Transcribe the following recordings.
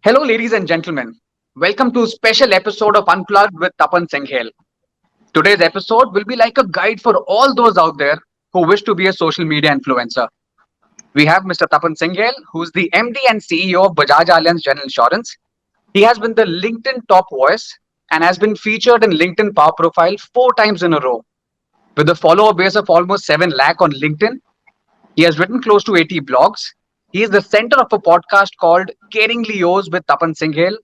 Hello, ladies and gentlemen. Welcome to a special episode of Unplugged with Tapan Singhel. Today's episode will be like a guide for all those out there who wish to be a social media influencer. We have Mr. Tapan Singhel, who's the MD and CEO of Bajaj Allianz General Insurance. He has been the LinkedIn top voice and has been featured in LinkedIn Power Profile 4 times in a row. With a follower base of almost 7 lakh on LinkedIn, he has written close to 80 blogs. He is the center of a podcast called Caringly Yours with Tapan Singhel,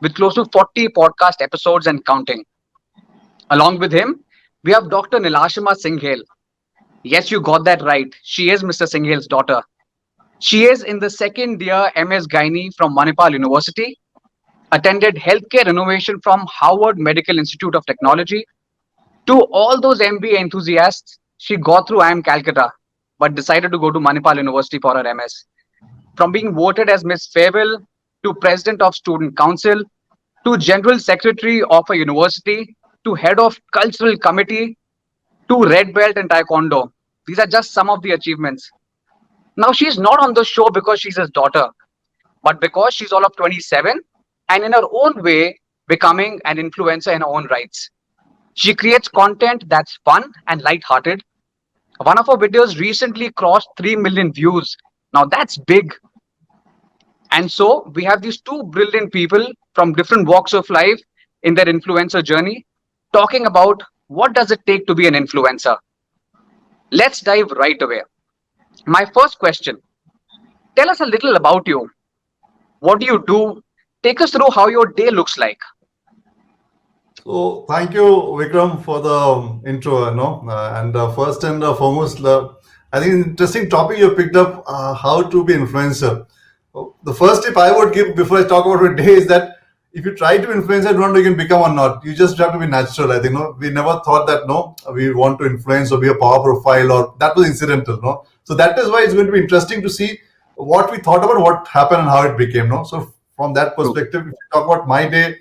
with close to 40 podcast episodes and counting. Along with him, we have Dr. Nilashima Singhel. Yes, you got that right. She is Mr. Singhel's daughter. She is in the second year MS Gynae from Manipal University, attended healthcare innovation from Harvard Medical Institute of Technology. To all those MBA enthusiasts, she got through IIM Calcutta, but decided to go to Manipal University for her MS. From being voted as Miss Fairwell to President of Student Council to General Secretary of a university to Head of Cultural Committee to Red Belt in Taekwondo. These are just some of the achievements. Now, she's not on the show because she's his daughter, but because she's all of 27 and in her own way becoming an influencer in her own rights. She creates content that's fun and light-hearted. One of her videos recently crossed 3 million views. Now, that's big. And so we have these two brilliant people from different walks of life in their influencer journey talking about what does it take to be an influencer. Let's dive right away. My first question, tell us a little about you. What do you do? Take us through how your day looks like. So thank you, Vikram, for the intro. And first and foremost, I think an interesting topic you picked up: how to be influencer. The first tip I would give before I talk about my day is that if you try to influence, I don't know you can become or not. You just have to be natural. I think we never thought that we want to influence or be a power profile, or that was incidental. No, so that is why it's going to be interesting to see what we thought about what happened and how it became. No, so from that True. perspective, if you talk about my day.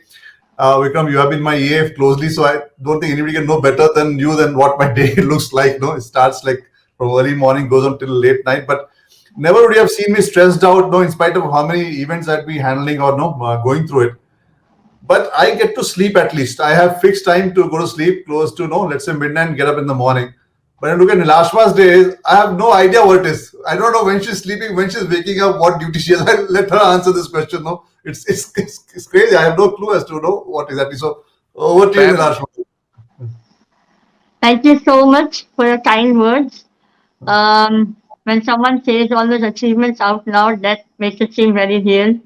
Vikram, you have been my EAF closely, so I don't think anybody can know better than you than what my day looks like. No, it starts like from early morning, goes on till late night. But never would you have seen me stressed out. No, in spite of how many events I'd be handling or going through it. But I get to sleep at least. I have fixed time to go to sleep, close to let's say midnight, and get up in the morning. But I look at Nilashma's days, I have no idea what it is. I don't know when she's sleeping, when she's waking up, what duty she has. I let her answer this question. No, it's crazy. I have no clue as to know what exactly. So over to you, Fair one. Nilashma. Thank you so much for your kind words. When someone says all those achievements out loud, that makes it seem very real.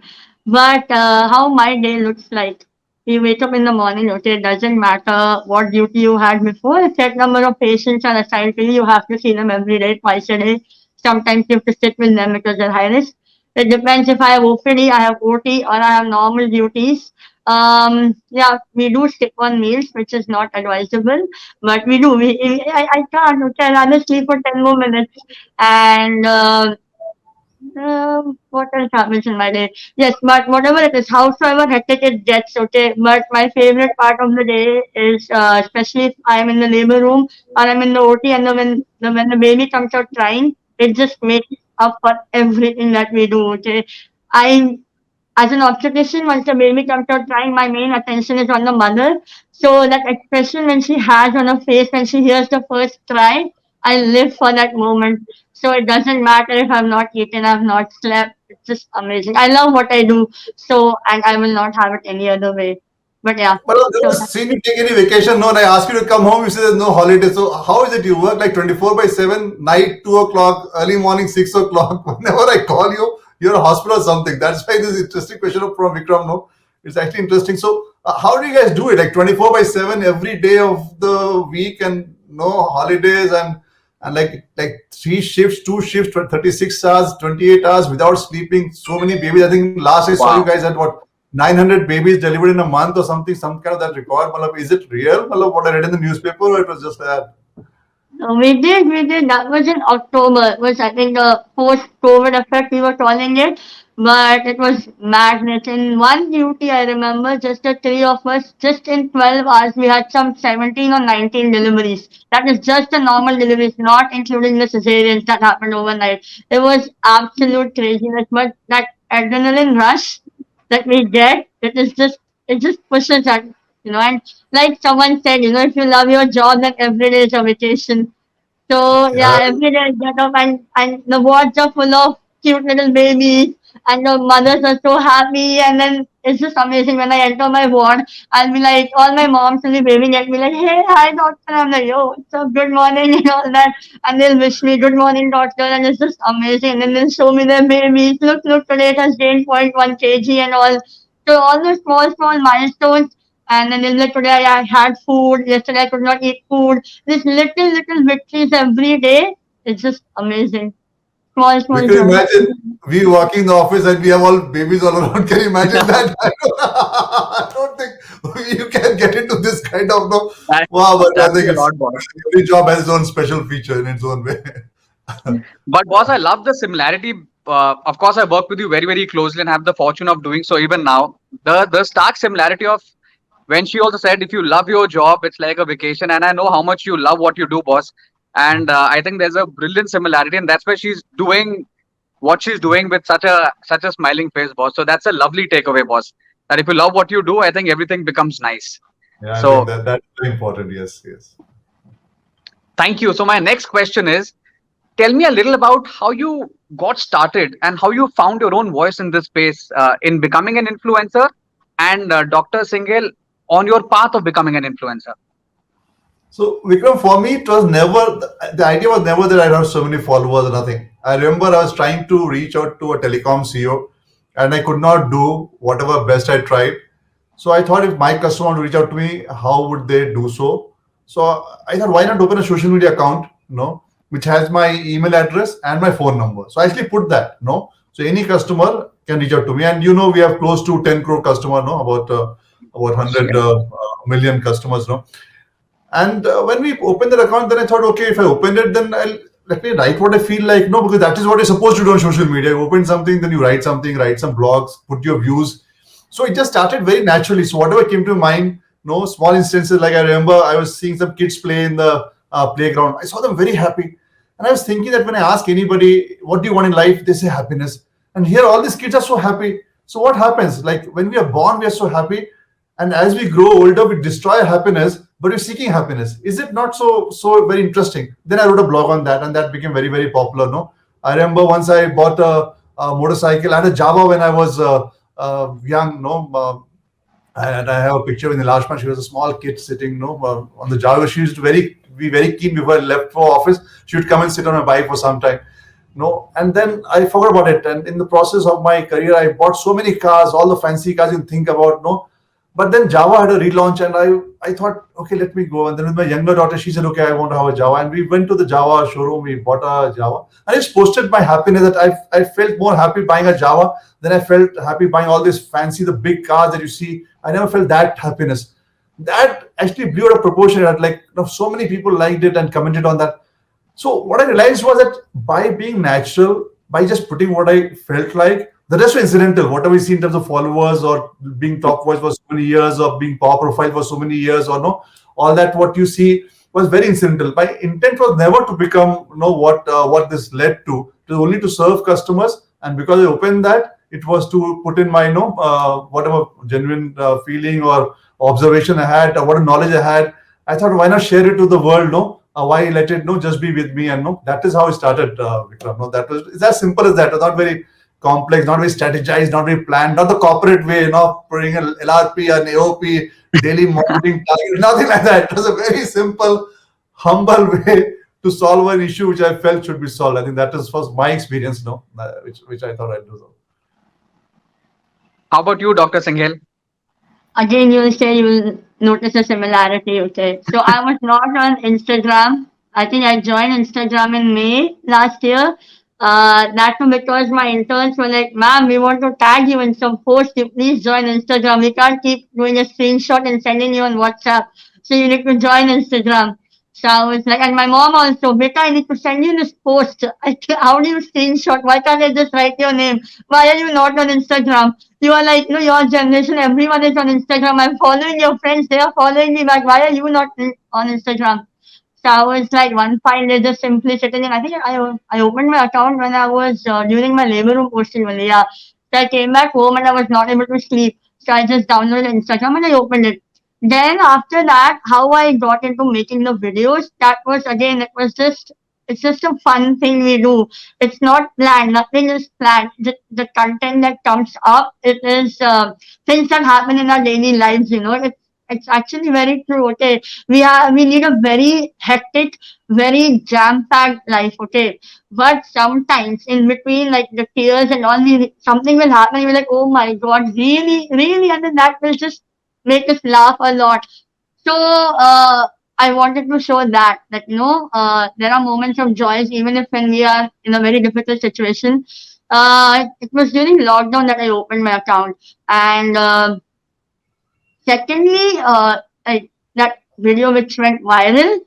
But how my day looks like, you wake up in the morning, okay, it doesn't matter what duty you had before, a set number of patients are assigned to you, you have to see them every day, twice a day. Sometimes you have to sit with them because they're high risk. It depends if I have OPD, I have OT, or I have normal duties. Yeah, we do skip on meals, which is not advisable, but we do. I can't. Okay, I'd rather sleep for 10 more minutes. And what else happens in my day? Yes, but whatever it is, howsoever hectic it gets, okay. But my favorite part of the day is, especially if I'm in the labor room or I'm in the OT, and when the baby comes out crying, it just makes up for everything that we do. Okay, I as an obstetrician, once the baby comes out crying, my main attention is on the mother. So that expression when she has on her face when she hears the first cry, I live for that moment. So it doesn't matter if I've not eaten, I've not slept. It's just amazing. I love what I do. So and I will not have it any other way. But yeah. But I've So never seen you take any vacation. No, and I ask you to come home. You say there's no holiday. So how is it you work like 24/7, night 2 o'clock, early morning 6 o'clock? Whenever I call you, you're a hospital or something. That's why this interesting question from Vikram. No, it's actually interesting. So how do you guys do it? Like 24/7 every day of the week and no holidays and like three shifts, two shifts, 36 hours, 28 hours without sleeping. So many babies. I think last I saw you Wow. guys had what 900 babies delivered in a month or something, some kind of that record. Malab, is it real? Malab, what I read in the newspaper, or it was just that? we did. That was in October. It was I think the post-COVID effect we were calling it, but it was madness. In one duty, I remember just the three of us, just in 12 hours, we had some 17 or 19 deliveries. That is just the normal deliveries, not including the cesareans that happened overnight. It was absolute craziness, but that adrenaline rush. that we get, it just pushes us, and like someone said, if you love your job, then every day is a vacation. So Yeah, yeah, every day I get up and the wards are full of cute little babies and the mothers are so happy, and then it's just amazing when I enter my ward. I'll be like, all my moms will be waving at me like, hey, hi doctor. I'm like, yo, what's up, good morning and all that. And they'll wish me good morning doctor, and it's just amazing. And then they'll show me their babies. Look, today it has gained 0.1 kg and all. So all those small milestones, and then they'll be like, today I had food, yesterday I could not eat food. These little victories every day. It's just amazing. we Small can joys. imagine we walking in the office and we have all babies all around. Can you imagine that? I don't think you can get into this kind of no. That, Wow, but I that'd be think a it's lot, boss. every job has its own special feature in its own way. But boss, I love the similarity. Of course, I work with you very, very closely and have the fortune of doing so even now. The stark similarity of when she also said, if you love your job, it's like a vacation. And I know how much you love what you do, boss. And I think there's a brilliant similarity, and that's why she's doing what she's doing with such a smiling face, boss. So that's a lovely takeaway, boss. That if you love what you do, I think everything becomes nice. Yeah, I think So that's very important. Yes, yes. thank you. So my next question is, tell me a little about how you got started and how you found your own voice in this space in becoming an influencer, and Dr. Singhel, on your path of becoming an influencer. So Vikram, for me, it was never the idea was never that I have so many followers or nothing. I remember I was trying to reach out to a telecom CEO, and I could not do whatever best I tried. So I thought if my customer want to reach out to me, how would they do so? So I thought, why not open a social media account, which has my email address and my phone number. So I actually put that, so any customer can reach out to me, and we have close to 10 crore customer, about Yeah. 100 million customers, and when we opened that account, then I thought, okay, if I opened it, then let me write what I feel like. No, because that is what you're supposed to do on social media. You open something, then you write something, write some blogs, put your views. So it just started very naturally. So whatever came to mind, no small instances. Like I remember, I was seeing some kids play in the playground. I saw them very happy, and I was thinking that when I ask anybody, what do you want in life, they say happiness. And here, all these kids are so happy. So what happens? Like when we are born, we are so happy, and as we grow older, we destroy happiness, but we're seeking happiness. Is it not so very interesting? Then I wrote a blog on that, and that became very very popular. No, I remember once I bought a motorcycle. I had a Java when I was young. No, and I have a picture in the last month. She was a small kid sitting, on the Java. She used to be very keen before I left for office. She would come and sit on my bike for some time. No, and then I forgot about it. And in the process of my career, I bought so many cars, all the fancy cars you can think about. No, but then Java had a relaunch, and I thought, okay, let me go. And then with my younger daughter, she said, okay, I want to have a Java. And we went to the Java showroom, we bought a Java. And it's posted my happiness that I felt more happy buying a Java than I felt happy buying all this fancy, the big cars that you see. I never felt that happiness. That actually blew out of proportion. That like so many people liked it and commented on that. So what I realized was that by being natural, by just putting what I felt like, the rest was incidental. Whatever we see in terms of followers or being top voice for so many years or being power profile for so many years or no, all that what you see was very incidental. My intent was never to become what this led to. It was only to serve customers, and because I opened that, it was to put in my whatever genuine feeling or observation I had, or what knowledge I had. I thought, why not share it to the world? No, why let it just be with me, and no, that is how it started, Vikram. No, that was it's as simple as that. It's not very complex, not very strategized, not very planned, not the corporate way, putting an LRP, an AOP, daily monitoring target, nothing like that. It was a very simple, humble way to solve an issue which I felt should be solved. I think that was my experience, which I thought I'd do. So. How about you, Dr. Singhel? Again, you will say you will notice a similarity. Okay. So I was not on Instagram. I think I joined Instagram in May last year. That was because my interns were like, ma'am, we want to tag you in some post. You please join Instagram. We can't keep doing a screenshot and sending you on WhatsApp. So you need to join Instagram. So I was like, and my mom also, Beta, I need to send you this post. How do you screenshot? Why can't I just write your name? Why are you not on Instagram? You are like, your generation, everyone is on Instagram. I'm following your friends, they are following me back. Why are you not on Instagram? So I was like, one fine day just simply sitting in. I think I opened my account when I was during my labor room posting only. Yeah. So I came back home and I was not able to sleep. So I just downloaded Instagram and I opened it. Then after that, how I got into making the videos, that was again, it's just a fun thing we do. It's not planned. Nothing is planned. The content that comes up, it is things that happen in our daily lives. It's actually very true. Okay, we need a very hectic, very jam packed life. Okay, but sometimes in between, like the tears and all, something will happen. You're like, oh my god, really, really, and then that will just make us laugh a lot. So I wanted to show that there are moments of joys even if when we are in a very difficult situation. It was during lockdown that I opened my account, and secondly, that video which went viral,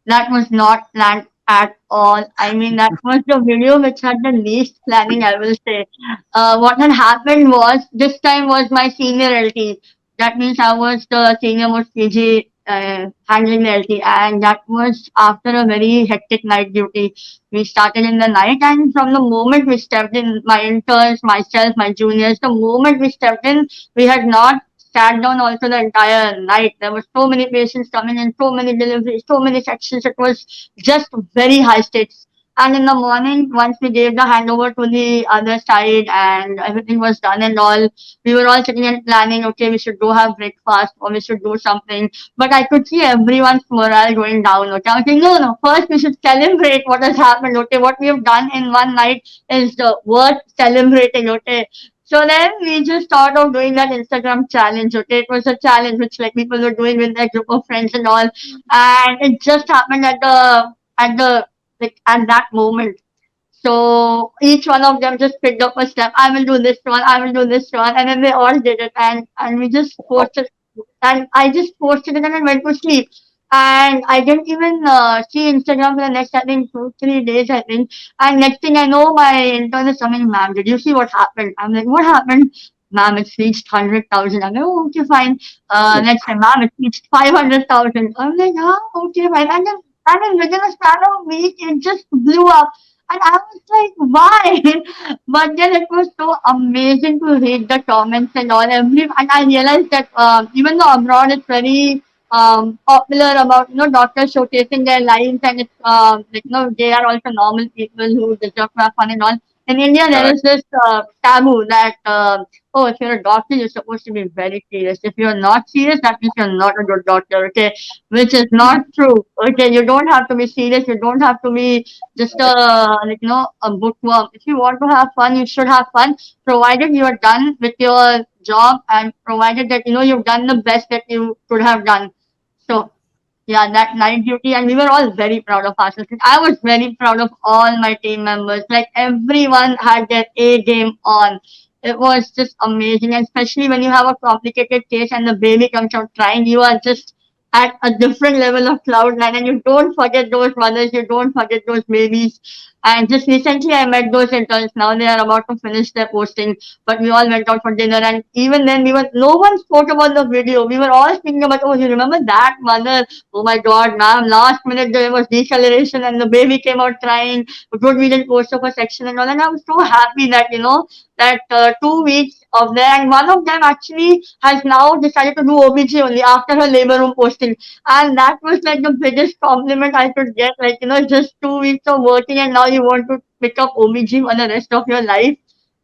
that was not planned at all. I mean, that was the video which had the least planning, I will say. What had happened was, this time was my senior LT. That means I was the senior most PG handling the LT, and that was after a very hectic night duty. We started in the night, and from the moment we stepped in, my interns, myself, my juniors, the moment we stepped in, we had not sat down also the entire night. There were so many patients coming in, so many deliveries, so many sections. It was just very high stakes. And in the morning, once we gave the handover to the other side and everything was done and all, we were all sitting and planning, okay, we should go have breakfast or we should do something. But I could see everyone's morale going down. Okay, I was saying, no, no, first we should celebrate what has happened. Okay, what we have done in one night is worth celebrating. Okay, so then we just thought of doing that Instagram challenge. Okay, it was a challenge which like people were doing with their group of friends and all, and it just happened at the at that moment. So each one of them just picked up a step. I will do this one. I will do this one, and then they all did it, and we just posted, and I just posted it and then went to sleep. And I didn't even see Instagram for the next, I think, 2 3 days, I think. And next thing I know, my intern is coming, ma'am, did you see what happened? I'm like, what happened? Ma'am, it's reached 100,000. I'm like, oh, okay, fine. Next time, ma'am, it's reached 500,000. I'm like, oh, okay, fine. And then within a span of a week, it just blew up. And I was like, why? But then it was so amazing to read the comments and all. And I realized that even though abroad it's very popular about doctors showcasing their lives and it's like they are also normal people who deserve to have fun and all. In India, there Correct. is this taboo that oh, if you're a doctor, you're supposed to be very serious. If you're not serious, that means you're not a good doctor. Okay, which is not true. Okay, you don't have to be serious. You don't have to be just a bookworm. If you want to have fun, you should have fun, provided you are done with your job and provided that you've done the best that you could have done. So yeah, that night duty, and we were all very proud of ourselves. I was very proud of all my team members. Like everyone had their A game on. It was just amazing, and especially when you have a complicated case and the baby comes out crying, you are just at a different level of cloud nine, and you don't forget those mothers, you don't forget those babies. And just recently, I met those interns. Now they are about to finish their posting, but we all went out for dinner, and even then, no one spoke about the video. We were all speaking about, oh, you remember that mother? Oh my God, ma'am, last minute there was deceleration and the baby came out crying. Good, we didn't post up a section and all. And I was so happy that, that 2 weeks of there. And one of them actually has now decided to do OBG only after her labor room posting. And that was like the biggest compliment I could get. Like, just 2 weeks of working and now you want to pick up OBG for the rest of your life.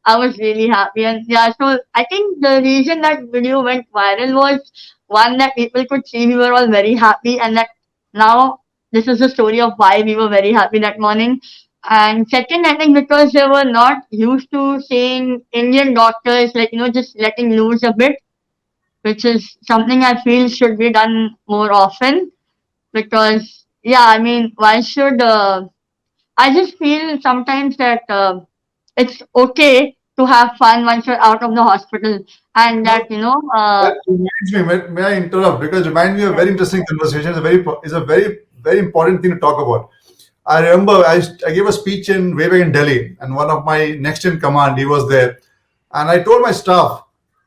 I was really happy. And yeah, so I think the reason that video went viral was one, that people could see we were all very happy, and that now this is the story of why we were very happy that morning. And second, I think because they were not used to seeing Indian doctors like, just letting loose a bit, which is something I feel should be done more often. Because, yeah, I mean, why should I just feel sometimes that it's okay to have fun once you're out of the hospital, and No, that that reminds me. May I interrupt? Because it reminds me of a very interesting conversation. It's a very very important thing to talk about. I remember I gave a speech in way back in Delhi, and one of my next in command, he was there, and I told my staff,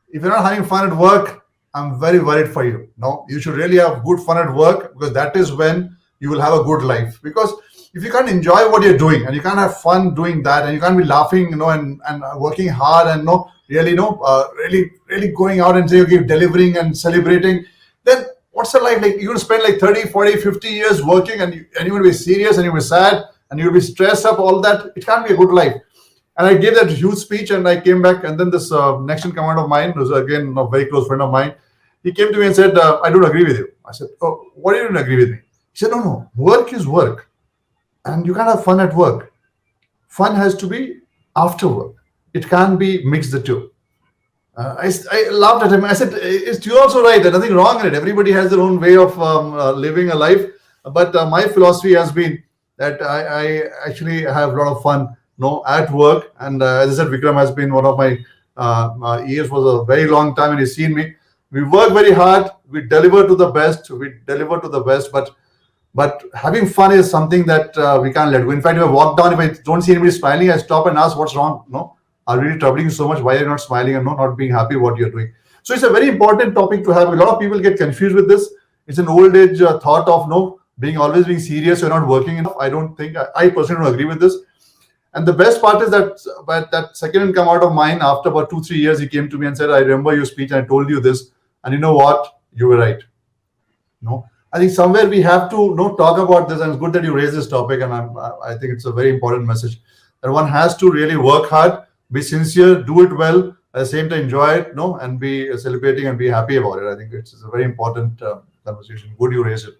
if you're not having fun at work, I'm very worried for you. No, you should really have good fun at work because that is when you will have a good life. Because if you can't enjoy what you're doing and you can't have fun doing that, and you can't be laughing, and working hard, and really, really going out and saying, okay, delivering and celebrating, then what's the life like? You're going to spend like 30, 40, 50 years working, and you're going to be serious, and you'll be sad, and you'll be stressed up, all that. It can't be a good life. And I gave that huge speech, and I came back, and then this next in command of mine, who's again a very close friend of mine, he came to me and said, I don't agree with you. I said, oh, what do you don't agree with me? He said, no, work is work, and you can't have fun at work. Fun has to be after work. It can't be mixed the two. I laughed at him. I said, you're also right. There's nothing wrong in it. Everybody has their own way of living a life. But my philosophy has been that I actually have a lot of fun at work. And as I said, Vikram has been one of my ears for a very long time, and he's seen me. We work very hard. We deliver to the best. But having fun is something that we can't let go. In fact, if I walk down, if I don't see anybody smiling, I stop and ask, what's wrong? Are really troubling you so much? Why are you not smiling and not being happy what you're doing? So it's a very important topic to have. A lot of people get confused with this. It's an old age thought of always being serious. You're not working enough. I don't think, I personally don't agree with this. And the best part is that second in command of mine, after about 2-3 years, he came to me and said, I remember your speech and I told you this. And you know what? You were right. I think somewhere we have to talk about this, and it's good that you raised this topic. And I think it's a very important message that one has to really work hard, be sincere, do it well, at the same time enjoy it, and be celebrating and be happy about it. I think it's a very important conversation. Good you raised it.